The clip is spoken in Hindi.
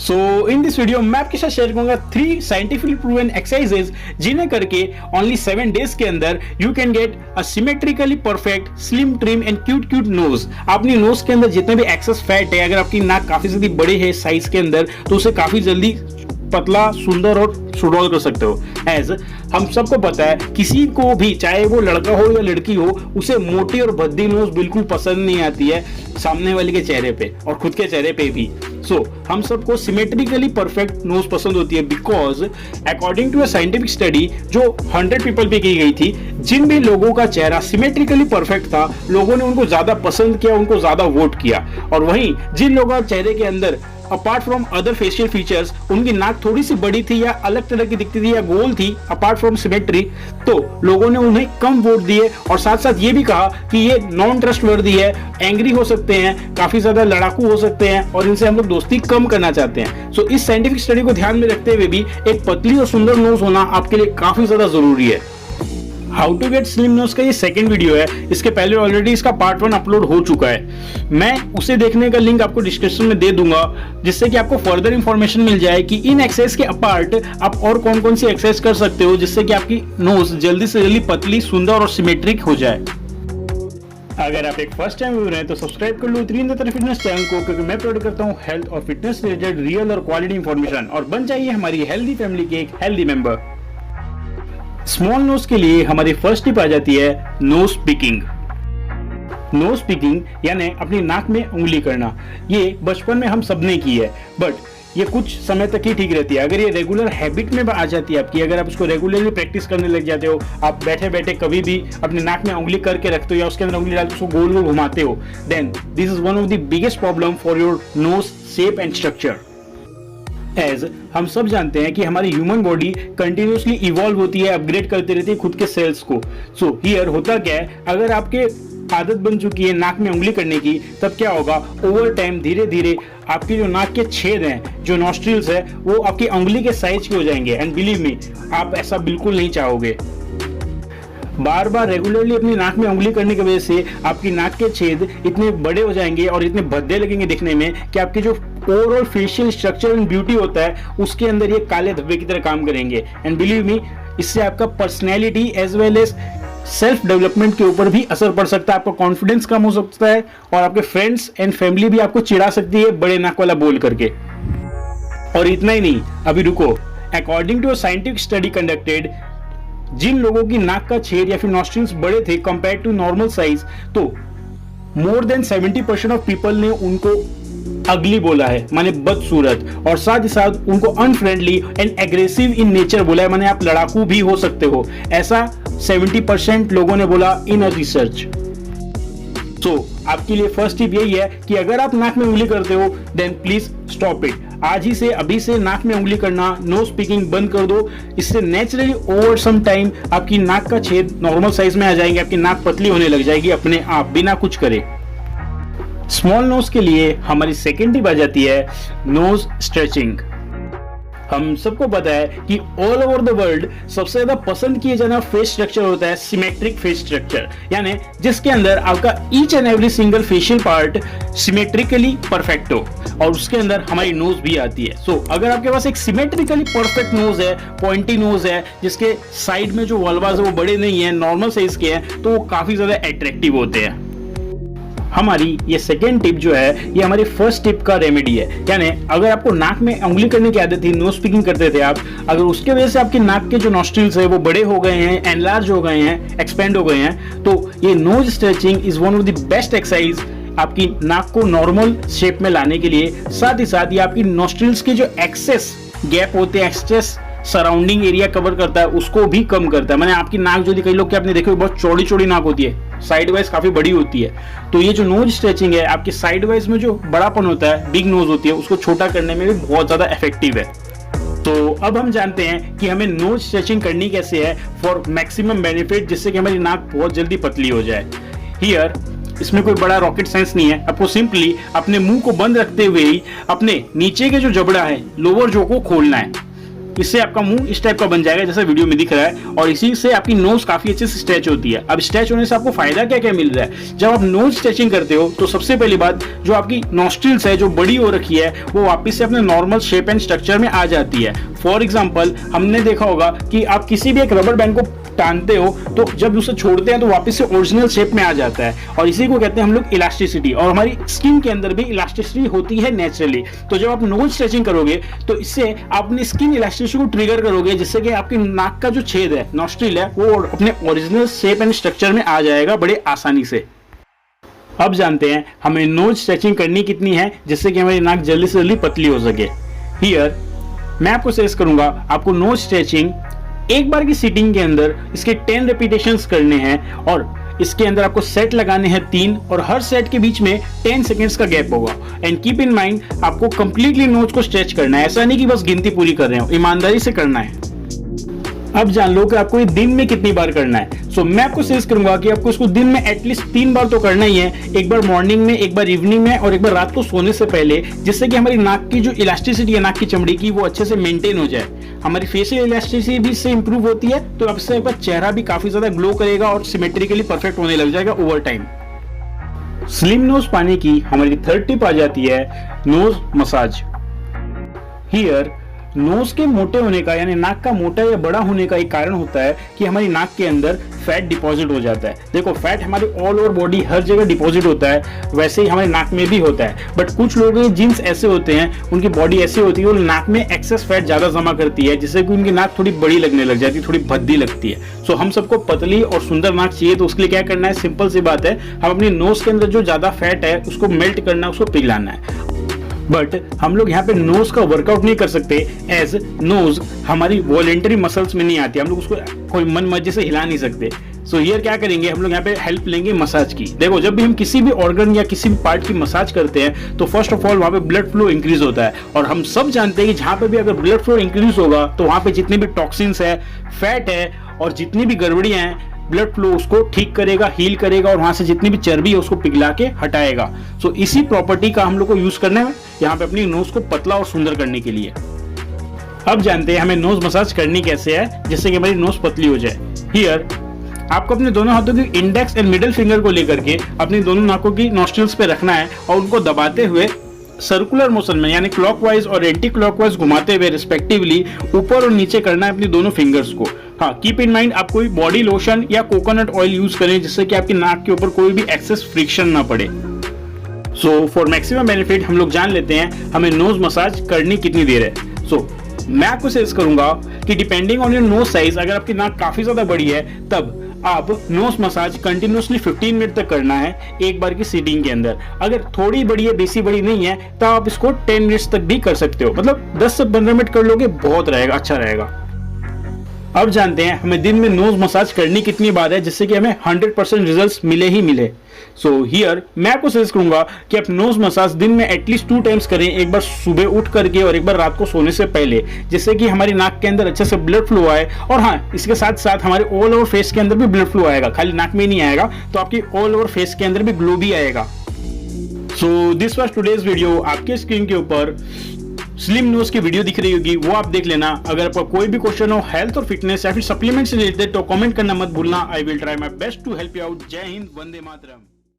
सो इन दिस वीडियो मैं आपके साथ शेयर करूंगा 3 साइंटिफिकली प्रूवन एक्सरसाइजेज जिन्हें करके ओनली 7 डेज के अंदर you can get a symmetrically perfect slim trim and cute nose. अपनी नोज के अंदर जितने भी एक्सेस फैट है, अगर आपकी नाक काफी ज्यादा बड़ी है साइज के अंदर, तो उसे काफी जल्दी पतला, सुंदर और सुडौल कर सकते हो। एज हम सबको पता है, किसी को भी चाहे वो लड़का हो या लड़की हो, उसे मोटी और भद्दी नोज बिल्कुल पसंद नहीं आती है सामने वाले के चेहरे पे और खुद के चेहरे पे भी। हम सबको सिमेट्रिकली परफेक्ट नोज पसंद होती है because according to a scientific study जो 100 पीपल पे की गई थी, जिन भी लोगों का चेहरा सिमेट्रिकली परफेक्ट था, लोगों ने उनको ज्यादा पसंद किया, उनको ज्यादा वोट किया। और वहीं जिन लोगों के चेहरे के अंदर apart from other facial features उनकी नाक थोड़ी सी बड़ी थी या अलग तरह की दिखती थी या गोल थी अपार्ट फ्रॉम सिमेट्री, तो लोगों ने उन्हें कम वोट दिए और साथ साथ ये भी कहा कि ये नॉन ट्रस्टवर्दी है, एंग्री हो सकते हैं, काफी ज्यादा लड़ाकू हो सकते हैं और इनसे हम लोग दोस्ती कम करना चाहते हैं। सो इस साइंटिफिक स्टडी को ध्यान में रखते हुए भी एक पतली और सुंदर नोज होना आपके लिए काफी ज्यादा जरूरी है। How to get slim nose का ये सेकंड वीडियो है। इसके पहले ऑलरेडी इसका पार्ट 1 अपलोड हो चुका है। मैं उसे देखने का लिंक आपको डिस्क्रिप्शन में दे दूंगा, जिससे कि आपको फर्दर इंफॉर्मेशन मिल जाए कि इन एक्सरसाइज के अपार्ट आप और कौन कौन सी एक्सरसाइज कर सकते हो, जिससे कि आपकी नोज जल्दी से जल्दी पतली, सुंदर और सिमेट्रिक हो जाए। अगर आप एक फर्स्ट टाइम व्यूअर हैं तो सब्सक्राइब कर लो त्रिनेत्र फिटनेस चैनल को, क्योंकि मैं प्रोवाइड करता हूं हेल्थ और फिटनेस रिलेटेड रियल और क्वालिटी इंफॉर्मेशन, और बन जाइए हमारी हेल्दी फैमिली के एक हेल्दी मेंबर। स्मॉल नोज के लिए हमारी फर्स्ट टिप आ जाती है नोज पिकिंग। नोज पिकिंग यानी अपनी नाक में उंगली करना। ये बचपन में हम सबने की है, बट ये कुछ समय तक ही ठीक रहती है। अगर ये रेगुलर हैबिट में आ जाती है आपकी, अगर आप उसको रेगुलरली प्रैक्टिस करने लग जाते हो, आप बैठे बैठे कभी भी अपने नाक में उंगली करके रखते हो या उसके अंदर उंगली डाल के उसको गोल गोल घुमाते हो, then this is one of the biggest problem for your nose shape and structure. As हम सब जानते हैं कि हमारी ह्यूमन बॉडी कंटिन्यूसली इवॉल्व होती है, अपग्रेड करती रहती है खुद के सेल्स को। सो हियर होता क्या है, अगर आपके आदत बन चुकी है नाक में उंगली करने की, तब क्या होगा, ओवर टाइम धीरे धीरे आपकी जो नाक के छेद हैं, जो नॉस्ट्रिल्स है, वो आपकी उंगली के साइज के हो जाएंगे। एंड बिलीव मी, आप ऐसा बिल्कुल नहीं चाहोगे। बार बार रेगुलरली अपनी नाक में उंगली करने की वजह से आपकी नाक के छेद इतने बड़े हो जाएंगे और इतने भद्दे लगेंगे दिखने में कि आपकी जो overall facial structure and beauty होता है, उसके अंदर ये काले धब्बे की तरह काम करेंगे। एंड बिलीव मी, इससे आपका personality as well as self development के ऊपर भी असर पड़ सकता है। आपका कॉन्फिडेंस कम हो सकता है और आपके फ्रेंड्स एंड फैमिली भी आपको चिढ़ा सकती है बड़े नाक वाला बोल करके। और इतना ही नहीं, अभी रुको। According to a scientific study conducted, जिन लोगों की नाक का छेद या फिर नॉस्ट्रिल्स बड़े थे कंपेयर टू नॉर्मल साइज, तो मोर देन 70% ऑफ पीपल ने उनको अगली बोला है, माने बदसूरत, और साथ ही साथ उनको unfriendly and aggressive in nature बोला है, माने आप लड़ाकू भी हो सकते हो। ऐसा 70% लोगों ने बोला इन अ रिसर्च। सो आपके लिए फर्स्ट टिप यही है कि अगर आप नाक में उंगली करते हो, देन प्लीज स्टॉप इट। आज ही से, अभी से नाक में उंगली करना, नोज पिकिंग बंद कर दो। इससे नेचुरली ओवर सम टाइम आपकी नाक का छेद नॉर्मल साइज में आ जाएंगे, आपकी नाक पतली होने लग जाएगी अपने आप, बिना कुछ करे। स्मॉल नोज के लिए हमारी सेकेंड टिप आ जाती है नोज स्ट्रेचिंग। हम सबको पता है कि ऑल ओवर द वर्ल्ड सबसे ज्यादा पसंद किए जाना फेस स्ट्रक्चर होता है सिमेट्रिक फेस स्ट्रक्चर, यानी जिसके अंदर आपका each and every single facial part symmetrically perfect हो, और उसके अंदर हमारी नोज भी आती है। सो अगर आपके पास एक सिमेट्रिकली परफेक्ट नोज है, पॉइंटी नोज है, जिसके साइड में जो वल्वास है वो बड़े नहीं है, नॉर्मल साइज के हैं, तो वो काफी ज्यादा अट्रैक्टिव होते हैं। हमारी ये सेकेंड टिप जो है, ये हमारी फर्स्ट टिप का रेमेडी है। यानी अगर आपको नाक में उंगली करने की आदत थी, नोज पिकिंग करते थे आप, अगर उसके वजह से आपकी नाक के जो नॉस्ट्रिल्स है वो बड़े हो गए हैं, एनलार्ज हो गए हैं, एक्सपेंड हो गए हैं, तो ये nose stretching is one of the best exercise आपकी नाक को नॉर्मल शेप में लाने के लिए। साथ ही साथ ये आपकी नॉस्ट्रिल्स के जो एक्सेस गैप होते हैं, एक्सेस सराउंडिंग एरिया कवर करता है, उसको भी कम करता है। मैंने आपकी नाक जो कई लोग के आपने देखो बहुत चौड़ी चौड़ी नाक होती है, साइड वाइज काफी बड़ी होती है, तो ये जो नोज स्ट्रेचिंग है, आपके साइड वाइज में जो बड़ापन होता है, बिग नोज होती है, उसको छोटा करने में भी बहुत ज्यादा इफेक्टिव है। तो अब हम जानते हैं कि हमें नोज स्ट्रेचिंग करनी कैसे है फॉर मैक्सिमम बेनिफिट, जिससे कि हमारी नाक बहुत जल्दी पतली हो जाए। हियर इसमें कोई बड़ा रॉकेट साइंस नहीं है। आपको सिंपली अपने मुंह को बंद रखते हुए ही अपने नीचे के जो जबड़ा है, लोअर जो को खोलना है। इससे आपका मुंह इस टाइप का बन जाएगा जैसा वीडियो में दिख रहा है, और इसी से आपकी नोज काफी अच्छे से स्ट्रेच होती है। अब स्ट्रेच होने से आपको फायदा क्या क्या मिल रहा है? जब आप नोज स्ट्रेचिंग करते हो तो सबसे पहली बात, जो आपकी नॉस्ट्रिल्स है जो बड़ी हो रखी है वो वापस से अपने नॉर्मल शेप एंड स्ट्रक्चर में आ जाती है। फॉर एग्जाम्पल, हमने देखा होगा कि आप किसी भी एक रबर बैंड को टानते हो तो जब उसे छोड़ते हैं तो वापस से ओरिजिनल शेप में आ जाता है, और इसी को कहते हैं हम लोग इलास्टिसिटी। और हमारी स्किन के अंदर भी इलास्टिसिटी होती है नेचुरली। तो जब आप नोज स्ट्रेचिंग करोगे तो इससे आप अपनी स्किन इलास्टिसिटी को ट्रिगर करोगे, जिससे कि आपकी नाक का जो छेद है, नॉस्ट्रिल है, वो अपने ओरिजिनल शेप एंड स्ट्रक्चर में आ जाएगा बड़े आसानी से। अब जानते हैं हमें नोज स्ट्रेचिंग करनी कितनी है जिससे कि हमारी नाक जल्दी से जल्दी पतली हो सके। हियर मैं आपको सजेस्ट करूंगा, आपको नोज स्ट्रेचिंग एक बार की सीटिंग के अंदर इसके 10 रेपिटेशंस करने हैं, और इसके अंदर आपको सेट लगाने हैं 3, और हर सेट के बीच में 10 सेकेंड्स का गैप होगा। एंड कीप इन माइंड, आपको कंप्लीटली नोज को स्ट्रेच करना है, ऐसा नहीं कि बस गिनती पूरी कर रहे हो, ईमानदारी से करना है। अब जान लो कि आपको ये दिन में कितनी बार करना है। सो मैं आपको सजेस्ट करूंगा कि आपको इसको दिन में एटलीस्ट 3 बार तो करना ही है, एक बार मॉर्निंग में, एक बार इवनिंग में, और एक बार रात को सोने से पहले, जिससे कि हमारी नाक की जो इलास्टिसिटी है नाक की चमड़ी की वो अच्छे से मेंटेन हो जाए। हमारी फेशियल इलास्टिसिटी भी इससे इंप्रूव होती है, तो आपसे आपका चेहरा भी काफी ज्यादा ग्लो करेगा और सिमेट्रिकली परफेक्ट होने लग जाएगा ओवर टाइम। स्लिम नोज पाने की हमारी थर्ड टिप आ जाती है नोज मसाज। हियर नोज के मोटे होने का यानी नाक का मोटा या बड़ा होने का एक कारण होता है कि हमारी नाक के अंदर फैट डिपॉजिट हो जाता है। देखो, फैट हमारी ऑल ओवर बॉडी हर जगह डिपॉजिट होता है, वैसे ही हमारे नाक में भी होता है। बट कुछ लोगों के जीन्स ऐसे होते हैं, उनकी बॉडी ऐसी होती है, वो नाक में एक्सेस फैट ज्यादा जमा करती है, जिससे कि उनकी नाक थोड़ी बड़ी लगने लग जाती है, थोड़ी भद्दी लगती है। सो हम सबको पतली और सुंदर नाक चाहिए, तो उसके लिए क्या करना है? सिंपल सी बात है, हम अपनी नोज के अंदर जो ज्यादा फैट है उसको मेल्ट करना है, उसको पिघलाना है। बट हम लोग यहाँ पे नोज का वर्कआउट नहीं कर सकते, एज नोज हमारी वॉलेंटरी मसल्स में नहीं आती, हम लोग उसको कोई मन मर्जी से हिला नहीं सकते। सो हियर क्या करेंगे, हम लोग यहाँ पे हेल्प लेंगे मसाज की। देखो, जब भी हम किसी भी ऑर्गन या किसी भी पार्ट की मसाज करते हैं तो फर्स्ट ऑफ ऑल वहाँ पे ब्लड फ्लो इंक्रीज होता है, और हम सब जानते हैं कि जहाँ पे भी अगर ब्लड फ्लो इंक्रीज होगा तो वहाँ पे जितने भी टॉक्सिन्स है, फैट है, और जितनी भी गड़बड़ियां हैं, ब्लड फ्लो उसको ठीक करेगा, हील करेगा, और वहां से जितनी भी चर्बी है उसको पिघला के हटाएगा। सो इसी प्रॉपर्टी का हम लोग को यूज करना है यहाँ पे अपनी नोज को पतला और सुंदर करने के लिए। अब जानते हैं हमें नोज मसाज करनी कैसे है जिससे कि हमारी नोज पतली हो जाए। हियर आपको अपने दोनों हाथों की इंडेक्स एंड मिडिल फिंगर को लेकर के अपनी दोनों नाकों की नॉस्ट्रिल्स पे रखना है, और उनको दबाते हुए सर्कुलर मोशन में यानी क्लॉकवाइज और एंटी क्लॉकवाइज घुमाते हुए रिस्पेक्टिवली ऊपर और नीचे करना है अपनी दोनों फिंगर्स को। हाँ, कीप इन माइंड, आप कोई बॉडी लोशन या कोकोनट ऑयल यूज करें जिससे कि आपकी नाक के ऊपर कोई भी एक्सेस फ्रिक्शन ना पड़े। सो फॉर मैक्सिमम बेनिफिट हम लोग जान लेते हैं हमें नोज मसाज करनी कितनी देर है। सो मैं आपको सजेस्ट करूंगा कि depending on your nose size, अगर आपकी नाक काफी ज्यादा बड़ी है तब आप नोज मसाज कंटिन्यूसली 15 मिनट तक करना है एक बार की सीटिंग के अंदर। अगर थोड़ी बड़ी है, बेसी बड़ी नहीं है, तो आप इसको 10 मिनट्स तक भी कर सकते हो, मतलब 10 से 15 मिनट कर लोगे बहुत रहेगा, अच्छा रहेगा। अब जानते हैं हमें दिन में नोज मसाज करनी कितनी बार है जिससे कि हमें 100% रिजल्ट्स मिले ही मिले। सो हियर मैं आपको सजेस्ट करूंगा कि आप नोज मसाज दिन में एटलीस्ट 2 टाइम्स करें, एक बार सुबह उठ करके और एक बार रात को सोने से पहले, जिससे कि हमारी नाक के अंदर अच्छे से ब्लड फ्लो आए। और हाँ, इसके साथ साथ हमारे ऑल ओवर फेस के अंदर भी ब्लड फ्लो आएगा, खाली नाक में ही नहीं आएगा, तो आपकी ऑल ओवर फेस के अंदर भी ग्लो भी आएगा। So this was today's video. आपके स्क्रीन के ऊपर स्लिम नोज की वीडियो दिख रही होगी, वो आप देख लेना। अगर आपका कोई भी क्वेश्चन हो हेल्थ और फिटनेस या फिर सप्लीमेंट से रिलेटेड तो कमेंट करना मत भूलना। I will try my best to help you out. Jai Hind, Vande Mataram.